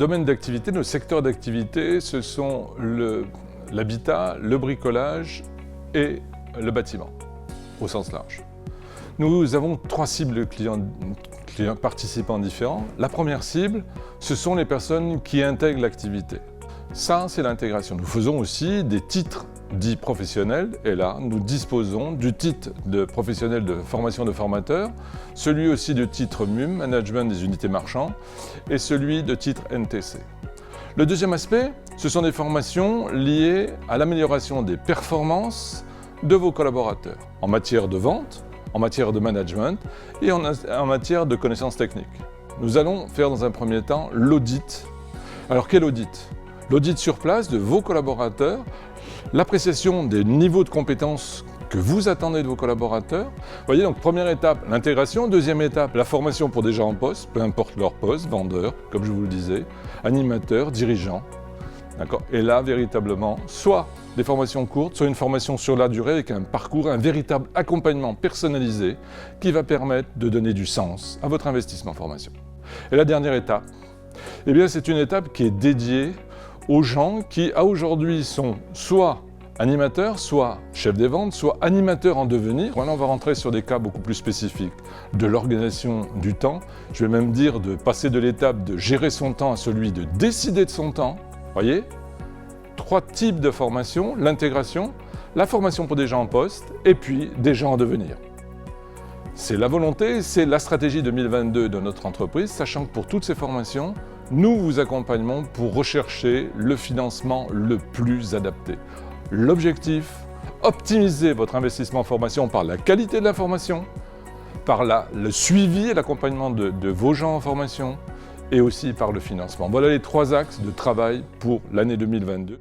domaines d'activité, nos secteurs d'activité, ce sont l'habitat, le bricolage et le bâtiment, au sens large. Nous avons 3 cibles clients participants différents. La première cible, ce sont les personnes qui intègrent l'activité. Ça, c'est l'intégration. Nous faisons aussi des titres dits professionnels, et là, nous disposons du titre de professionnel de formation de formateur, celui aussi de titre MUM, Management des unités marchands, et celui de titre NTC. Le deuxième aspect, ce sont des formations liées à l'amélioration des performances de vos collaborateurs, en matière de vente, en matière de management et en matière de connaissances techniques. Nous allons faire dans un premier temps l'audit. Alors quel audit ? L'audit sur place de vos collaborateurs, l'appréciation des niveaux de compétences que vous attendez de vos collaborateurs. Vous voyez, donc première étape, l'intégration. Deuxième étape, la formation pour des gens en poste, peu importe leur poste, vendeur, comme je vous le disais, animateur, dirigeant. D'accord ? Et là, véritablement, soit des formations courtes, soit une formation sur la durée avec un parcours, un véritable accompagnement personnalisé qui va permettre de donner du sens à votre investissement en formation. Et la dernière étape, eh bien, c'est une étape qui est dédiée aux gens qui, à aujourd'hui, sont soit animateurs, soit chefs des ventes, soit animateurs en devenir. Voilà, on va rentrer sur des cas beaucoup plus spécifiques de l'organisation du temps. Je vais même dire de passer de l'étape de gérer son temps à celui de décider de son temps. Voyez ? 3 types de formation, l'intégration, la formation pour des gens en poste et puis des gens en devenir. C'est la volonté, c'est la stratégie 2022 de notre entreprise, sachant que pour toutes ces formations, nous vous accompagnons pour rechercher le financement le plus adapté. L'objectif, optimiser votre investissement en formation par la qualité de la formation, par le suivi et l'accompagnement de vos gens en formation et aussi par le financement. Voilà les 3 axes de travail pour l'année 2022.